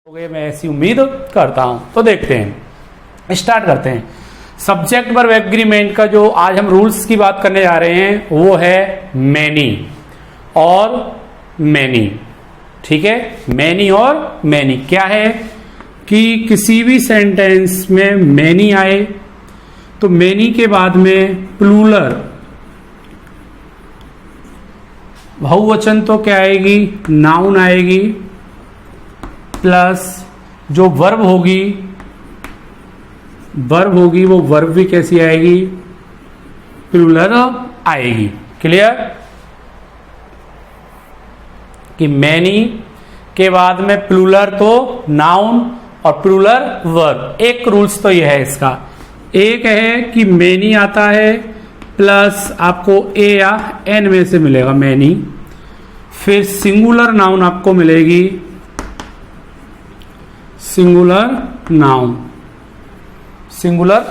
हो गए, मैं ऐसी उम्मीद करता हूं। तो देखते हैं, स्टार्ट करते हैं। सब्जेक्ट वर्ब एग्रीमेंट का जो आज हम रूल्स की बात करने जा रहे हैं वो है मैनी और मैनी। ठीक है, मैनी और मैनी क्या है कि किसी भी सेंटेंस में मैनी आए तो मैनी के बाद में प्लूरल बहुवचन तो क्या आएगी, नाउन आएगी, प्लस जो वर्ब होगी वो वर्ब भी कैसी आएगी, प्लूरल आएगी। क्लियर कि मैनी के बाद में प्लूरल तो नाउन और प्लूरल वर्ब। एक रूल्स तो यह है इसका, एक है कि मैनी आता है प्लस आपको ए या एन में से मिलेगा मैनी, फिर सिंगुलर नाउन आपको मिलेगी, सिंगुलर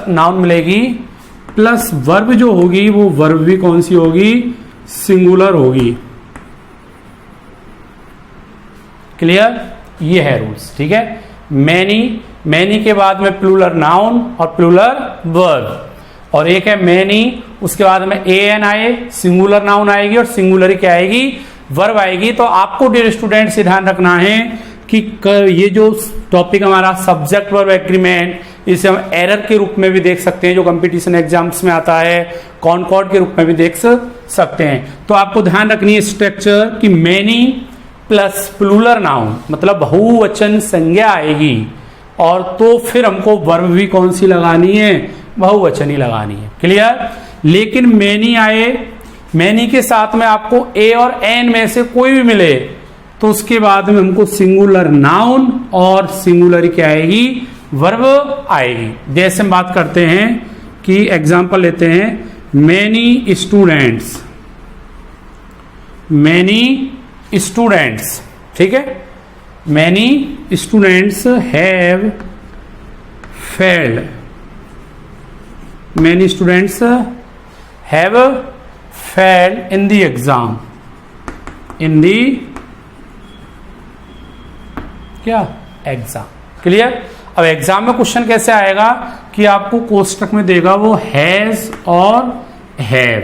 नाउन मिलेगी, प्लस वर्ब जो होगी वो वर्ब भी कौन सी होगी, सिंगुलर होगी। क्लियर, ये है रूल्स। ठीक है, मैनी के बाद में प्लूरल नाउन और प्लूरल वर्ब, और एक है मैनी उसके बाद में ए एन आए, सिंगुलर नाउन आएगी और सिंगुलर क्या आएगी, वर्ब आएगी। तो आपको डियर स्टूडेंट्स ध्यान रखना है कि ये जो टॉपिक हमारा सब्जेक्ट वर्ब एग्रीमेंट, इसे हम एरर के रूप में भी देख सकते हैं जो कंपटीशन एग्जाम्स में आता है, कॉनकॉर्ड के रूप में भी देख सकते हैं। तो आपको ध्यान रखनी है स्ट्रक्चर कि मैनी प्लस प्लूरल नाउन मतलब बहुवचन संज्ञा आएगी, और तो फिर हमको वर्ब भी कौन सी लगानी है, बहुवचन ही लगानी है। क्लियर, लेकिन मैनी आए, मैनी के साथ में आपको ए और एन में से कोई भी मिले तो उसके बाद में हमको सिंगुलर नाउन और सिंगुलर क्या आएगी, वर्ब आएगी। जैसे हम बात करते हैं कि एग्जांपल लेते हैं, मैनी स्टूडेंट्स, ठीक है, many students have failed, many students have failed in the exam, in the क्या, एग्जाम। क्लियर, अब एग्जाम में क्वेश्चन कैसे आएगा कि आपको कोष्टक में देगा वो हैज और हैव।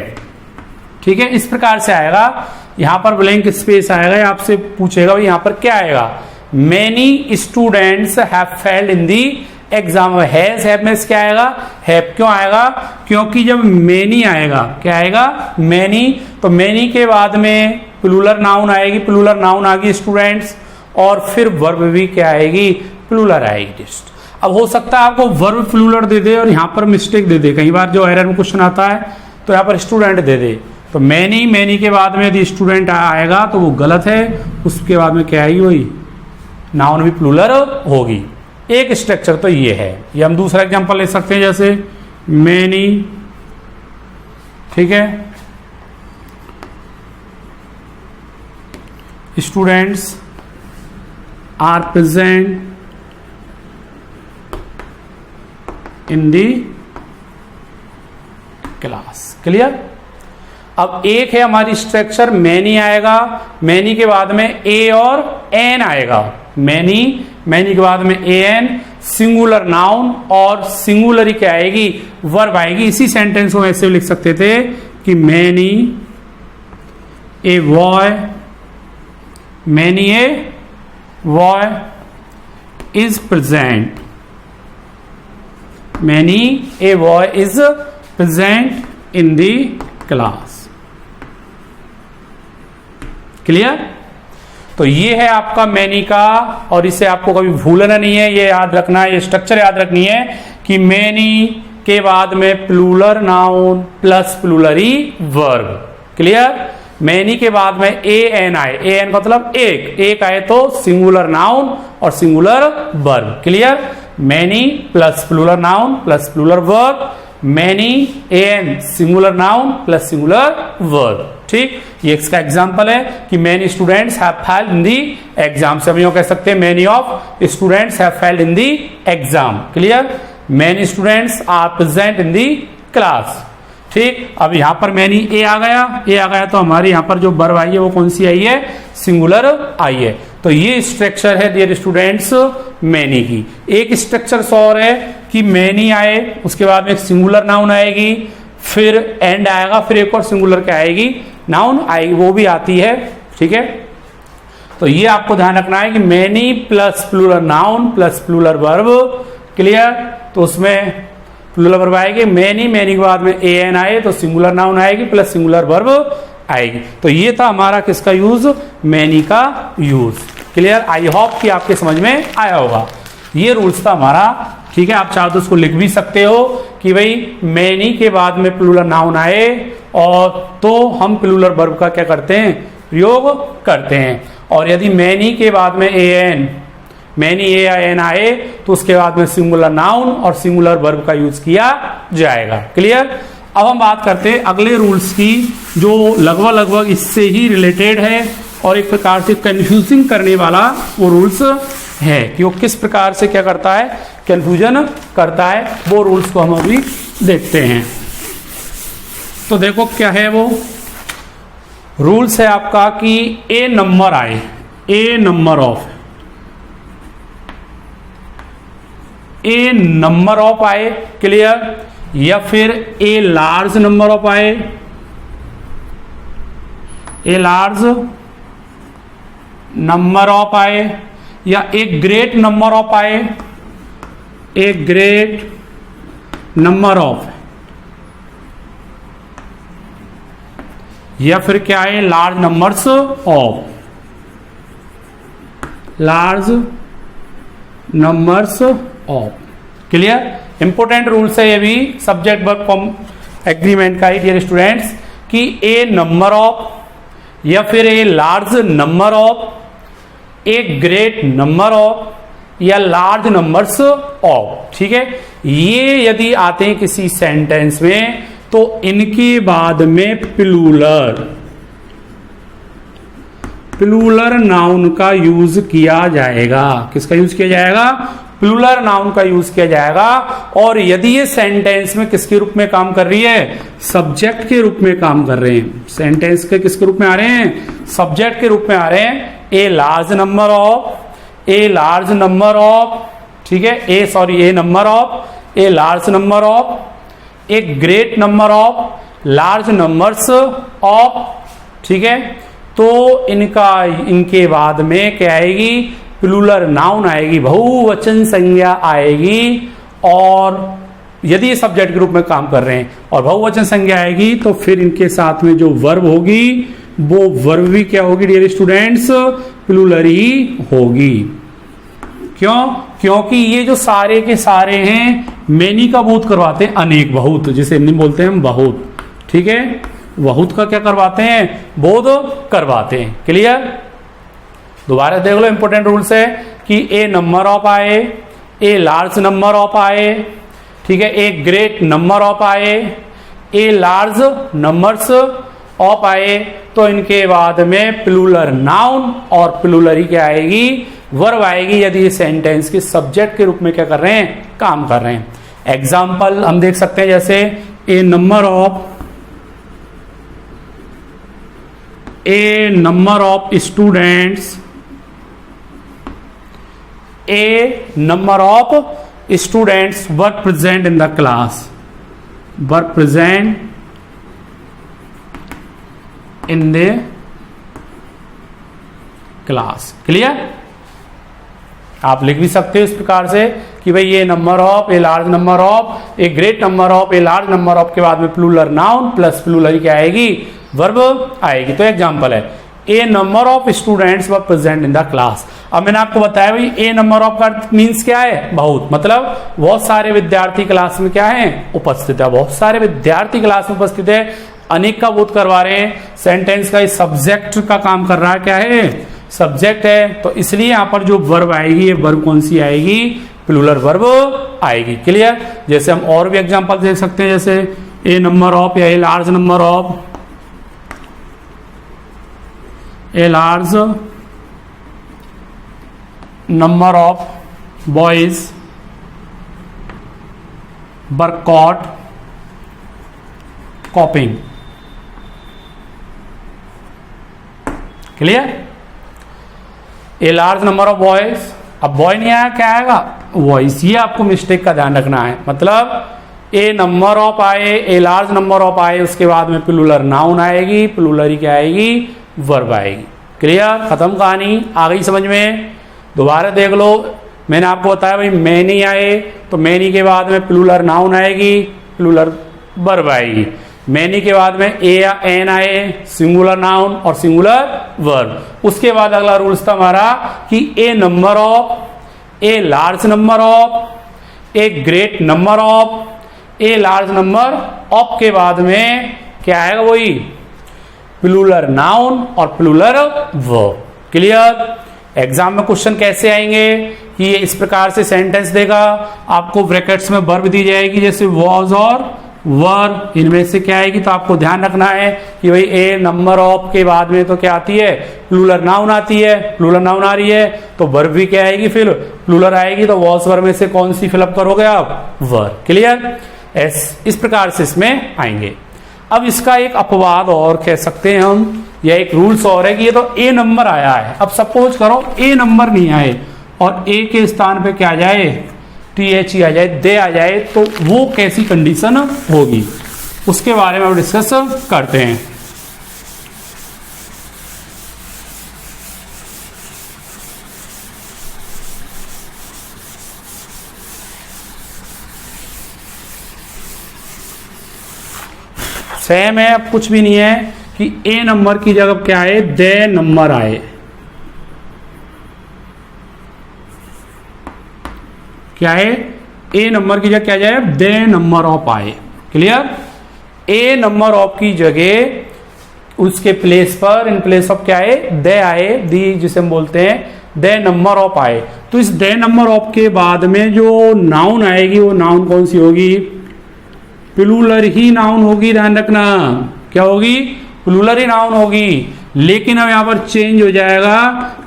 ठीक है, इस प्रकार से आएगा, यहां पर ब्लैंक स्पेस आएगा, आपसे पूछेगा यहां पर क्या आएगा, many students have failed in the exam. Has have में क्या आएगा, हैव क्यों आएगा, क्योंकि जब मैनी आएगा, क्या आएगा, मैनी, तो मैनी के बाद में प्लूरल नाउन आएगी, प्लूरल नाउन आ गई स्टूडेंट्स, और फिर वर्ब भी क्या आएगी, प्लूरल आएगी। अब हो सकता है आपको वर्ब प्लूरल दे दे और यहां पर मिस्टेक दे दे, कई बार जो एरर में क्वेश्चन आता है तो यहां पर स्टूडेंट दे दे, तो मैनी के बाद में यदि स्टूडेंट आएगा तो वो गलत है, उसके बाद में क्या आएगी, वही नाउन भी प्लूरल होगी। एक स्ट्रक्चर तो ये है। ये हम दूसरा एग्जांपल ले सकते हैं, जैसे मैनी, ठीक है, students are present in the class. Clear, अब एक है हमारी स्ट्रक्चर, मैनी आएगा, मैनी के बाद में ए और एन आएगा, मैनी के बाद में ए एन, सिंगुलर नाउन और सिंगुलर क्या आएगी, वर्ब आएगी। इसी सेंटेंस को ऐसे लिख सकते थे कि many a boy is present, many a boy is present in the class. Clear, तो ये है आपका मैनी का, और इसे आपको कभी भूलना नहीं है, ये याद रखना है, ये स्ट्रक्चर याद रखनी है कि मैनी के बाद में plural noun plus plurally verb. Clear, many के बाद में ए एन आए, ए एन मतलब एक आए तो सिंगुलर नाउन और singular verb. Clear, many plus plural noun plus plural verb, many a an singular noun plus singular verb. ठीक, ये इसका एग्जांपल है कि many students have failed in the exam. से हम यूं कह सकते हैं many of students have failed in the exam. Clear, many students are present in the class. ठीक, अब यहां पर मैनी ए आ गया तो हमारे यहां पर जो वर्ब आई है वो कौन सी आई है, सिंगुलर आई है। तो ये स्ट्रक्चर है डियर स्टूडेंट्स मैनी की। एक स्ट्रक्चर और है कि मैनी आए, उसके बाद में एक सिंगुलर नाउन आएगी, फिर एंड आएगा, फिर एक और सिंगुलर क्या आएगी, नाउन आएगी, वो भी आती है। ठीक है, तो ये आपको ध्यान रखना है कि many plus plural noun plus plural verb. Clear, तो उसमें प्लूरल वर्ब आएगी मैनी, मैनी के बाद में ए एन आए तो सिंगुलर नाउन आएगी प्लस सिंगुलर वर्ब आएगी। तो ये था हमारा किसका यूज, मैनी का यूज। क्लियर, आई होप कि आपके समझ में आया होगा। ये रूल्स था हमारा। ठीक है, आप चाहो तो उसको लिख भी सकते हो कि भाई मैनी के बाद में प्लूरल नाउन आए और तो हम प्लूरल वर्ब का क्या करते हैं, प्रयोग करते हैं। और यदि मैनी के बाद में a N, many a an आए तो उसके बाद में सिंगुलर नाउन और सिंगुलर वर्ब का यूज किया जाएगा। क्लियर, अब हम बात करते हैं अगले रूल्स की जो लगभग इससे ही रिलेटेड है और एक प्रकार से कंफ्यूजिंग करने वाला वो रूल्स है कि वो किस प्रकार से क्या करता है, कंफ्यूजन करता है। वो रूल्स को हम अभी देखते हैं। तो देखो क्या है वो रूल्स है आपका कि ए नंबर आए, a number of, a number of आए। क्लियर, या फिर ए लार्ज नंबर ऑफ आए, ए लार्ज नंबर ऑफ आए, या एक ग्रेट नंबर ऑफ आए, ए ग्रेट नंबर ऑफ, या फिर क्या है large numbers of, large numbers of. Clear, important rules है ये भी सब्जेक्ट वर्ब फॉर्म एग्रीमेंट का ही डियर स्टूडेंट्स कि ए नंबर ऑफ या फिर ए large number of, a great number of या लार्ज नंबर्स ऑफ। ठीक है, ये यदि आते हैं किसी सेंटेंस में तो इनके बाद में प्लूरल नाउन का यूज किया जाएगा। किसका यूज किया जाएगा, प्लूरल नाउन का यूज किया जाएगा। और यदि ये सेंटेंस में किसके रूप में काम कर रही है, सब्जेक्ट के रूप में काम कर रहे हैं। सेंटेंस के किसके रूप में आ रहे हैं, सब्जेक्ट के रूप में आ रहे हैं। A large number of, a large number of, ठीक है, a number of, a large number of, a great number of, large numbers of. ठीक है, तो इनके बाद में क्या आएगी, प्लूरल नाउन आएगी, बहुवचन संज्ञा आएगी। और यदि ये सब्जेक्ट के रूप में काम कर रहे हैं और बहुवचन संज्ञा आएगी तो फिर इनके साथ में जो वर्ब होगी वो वर्ब भी क्या होगी डियर स्टूडेंट्स, प्लूरल ही होगी। क्यों, क्योंकि ये जो सारे के सारे हैं मैनी का बोध करवाते हैं, अनेक बहुत, जिसे हिंदी में बोलते हैं हम बहुत। ठीक है, बहुत का क्या करवाते हैं, बोध करवाते हैं। क्लियर, दोबारा देख लो, इंपोर्टेंट रूल्स है कि ए नंबर ऑफ आए, ए लार्ज नंबर ऑफ आए, ठीक है, ए ग्रेट नंबर ऑफ आए, ए लार्ज नंबर्स ऑफ आए, तो इनके बाद में प्लूरल नाउन और प्लूरल ही क्या आएगी, वर्ब आएगी, यदि सेंटेंस के सब्जेक्ट के रूप में क्या कर रहे हैं, काम कर रहे हैं। एग्जाम्पल हम देख सकते हैं, जैसे a number of students, a number of students were present in the class, were present in the class. Clear, आप लिख भी सकते हो इस प्रकार से कि भाई ये number of, a large number of, a great number of, a large number of के बाद में प्लूरल नाउन प्लस प्लूरल क्या आएगी, वर्ब आएगी। तो एग्जांपल है a number of students were present in the class. अब मैंने आपको बताया भाई ए नंबर ऑफ का मीन्स क्या है, बहुत, मतलब बहुत सारे विद्यार्थी क्लास में क्या है, उपस्थित है, बहुत सारे विद्यार्थी क्लास में उपस्थित है, अनेक का बोध करवा रहे हैं। सेंटेंस का सब्जेक्ट का काम कर रहा है, क्या है, सब्जेक्ट है, तो इसलिए यहां पर जो वर्ब आएगी, ये वर्ब कौन सी आएगी, प्लूरल वर्ब आएगी। क्लियर, जैसे हम और भी एग्जांपल देख सकते हैं, जैसे ए नंबर ऑफ या ए large number of, a large number of boys were caught कॉपिंग। Clear, A large number of boys, अब बॉय नहीं आया, क्या आएगा? वॉइस। ये आपको मिस्टेक का ध्यान रखना है। मतलब ए नंबर ऑफ आए, ए लार्ज नंबर ऑफ आए, उसके बाद में प्लूरल नाउन आएगी, प्लूरल क्या आएगी? वर्ब आएगी। क्लियर? खत्म कहानी। आ गई समझ में? दोबारा देख लो, मैंने आपको बताया भाई मैनी आए तो मैनी के बाद में प्लूरल नाउन आएगी, प्लूरल वर्ब आएगी। मैनी के बाद में ए या एन आए, सिंगुलर नाउन और सिंगुलर वर्ब। उसके बाद अगला रूल्स था हमारा कि a number of, a large number of, a great number of, a large number of के बाद में क्या आएगा? वही प्लूरल नाउन और प्लूरल वर्ब। क्लियर? एग्जाम में क्वेश्चन कैसे आएंगे कि ये इस प्रकार से सेंटेंस देगा, आपको ब्रैकेट्स में वर्ब दी जाएगी जैसे वॉज और वर, इनमें से क्या आएगी? तो आपको ध्यान रखना है कि भाई ए नंबर ऑफ के बाद में तो क्या आती है? प्लूरल नाउन आती है। प्लूरल नाउन आ रही है तो वर्ब भी क्या आएगी? फिर प्लूरल आएगी। तो वॉज वर्ब में से कौन सी फिलअप करोगे आप? वर। क्लियर? इस प्रकार से इसमें आएंगे। अब इसका एक अपवाद और कह सकते हैं हम, या एक रूल्स और है कि ये तो ए नंबर आया है। अब सपोज करो ए नंबर नहीं आए और ए के स्थान पे क्या आ जाए? TH आ जाए, दे आ जाए, तो वो कैसी कंडीशन होगी उसके बारे में हम डिस्कस करते हैं। सेम है, अब कुछ भी नहीं है कि ए नंबर की जगह क्या आए? दे नंबर आए। क्या है? ए नंबर की जगह क्या जाए? दे नंबर ऑफ आए। क्लियर? ए नंबर ऑफ की जगह उसके प्लेस पर, इन प्लेस ऑफ क्या है? दे आए, दी जिसे हम बोलते हैं दे नंबर ऑफ आए। तो इस दे नंबर ऑफ के बाद में जो नाउन आएगी वो नाउन कौन सी होगी? प्लूरल ही नाउन होगी। ध्यान रखना, क्या होगी? प्लूरल ही नाउन होगी। लेकिन अब यहां पर चेंज हो जाएगा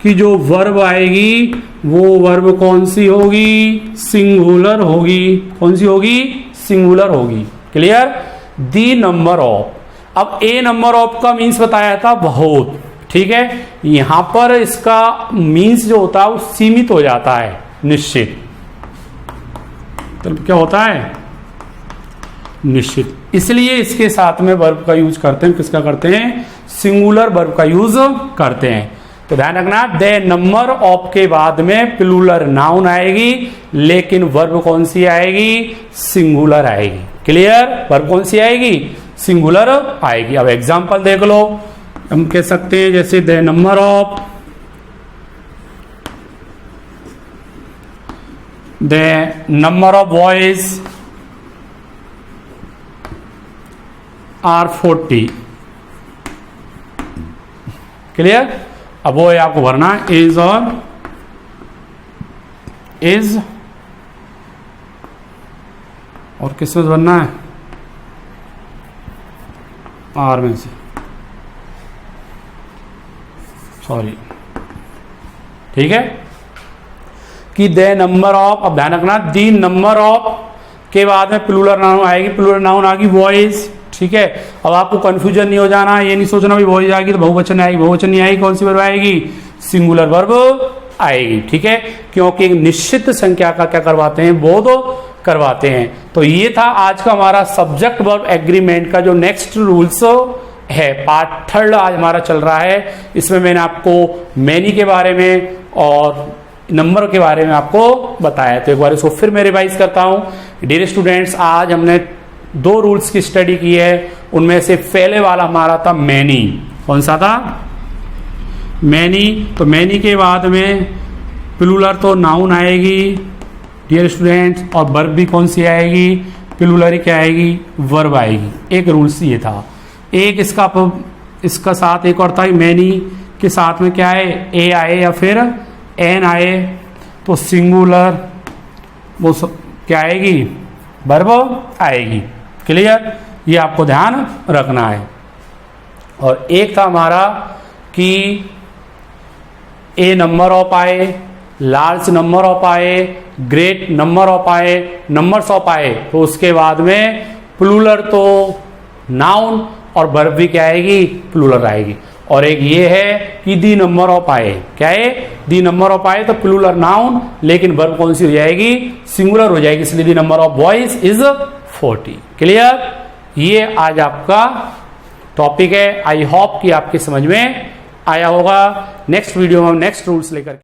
कि जो वर्ब आएगी वो वर्ब कौन सी होगी? सिंगुलर होगी। कौन सी होगी? सिंगुलर होगी। क्लियर? The number of. अब ए नंबर ऑफ का मीन्स बताया था बहुत, ठीक है। यहां पर इसका मीन्स जो होता है वो सीमित हो जाता है, निश्चित। तो क्या होता है? निश्चित। इसलिए इसके साथ में वर्ब का यूज करते हैं। किसका करते हैं? सिंगुलर वर्ब का यूज करते हैं। तो ध्यान रखना, दे नंबर ऑफ के बाद में प्लूरल नाउन आएगी, लेकिन वर्ब कौन सी आएगी? सिंगुलर आएगी। क्लियर? वर्ब कौन सी आएगी? सिंगुलर आएगी। अब एग्जांपल देख लो, हम कह सकते हैं जैसे the number of, the number of boys are 40। Clear? अब वो आपको भरना है इज और इज, और किस में भरना है? आर में से, सॉरी, ठीक है। कि दे नंबर ऑफ, अब ध्यान रखना दी नंबर ऑफ के बाद में प्लूरल नाउन आएगी। प्लूरल नाउन आएगी वॉइस, ठीक है। अब आपको कंफ्यूजन नहीं हो जाना, ये नहीं सोचना भी वॉइस आएगी तो बहुवचन आएगी, बहुवचन नहीं आएगी, कौन सी वर्ब आएगी? सिंगुलर वर्ब आएगी, ठीक है। क्योंकि निश्चित संख्या का क्या करवाते हैं? बोध करवाते हैं। तो ये था आज का हमारा सब्जेक्ट वर्ब एग्रीमेंट का जो नेक्स्ट रूल्स है। पार्ट 3 आज हमारा चल रहा है। इसमें मैंने आपको मैनी के बारे में और नंबर के बारे में आपको बताया। तो एक बार इसको फिर मैं रिवाइज करता हूं। डियर स्टूडेंट्स, आज हमने 2 रूल्स की स्टडी की है। उनमें से पहले वाला हमारा था मैनी। कौन सा था? मैनी। तो मैनी के बाद में प्लूरल तो नाउन आएगी डियर स्टूडेंट्स, और वर्ब भी कौन सी आएगी? प्लूरल क्या आएगी? वर्ब आएगी। एक रूल्स ये था। एक इसका साथ एक और था, मैनी के साथ में क्या है? ए आए या फिर एन आए तो सिंगुलर वो क्या आएगी? वर्ब आएगी। क्लियर? ये आपको ध्यान रखना है। और एक था हमारा कि ए नंबर ऑफ आए, लार्ज नंबर ऑफ आए, ग्रेट नंबर ऑफ आए, नंबर्स ऑफ आए, तो उसके बाद में प्लूरल तो नाउन और वर्ब भी क्या आएगी? प्लूरल आएगी। और एक ये है कि दी नंबर ऑफ आए, क्या है, दी नंबर ऑफ आए, तो प्लूरल नाउन, लेकिन वर्ब कौन सी हो जाएगी, सिंगुलर हो जाएगी, इसलिए the number of boys is 40। Clear, ये आज आपका टॉपिक है। आई होप कि आपके समझ में आया होगा। नेक्स्ट वीडियो में हम नेक्स्ट रूल्स लेकर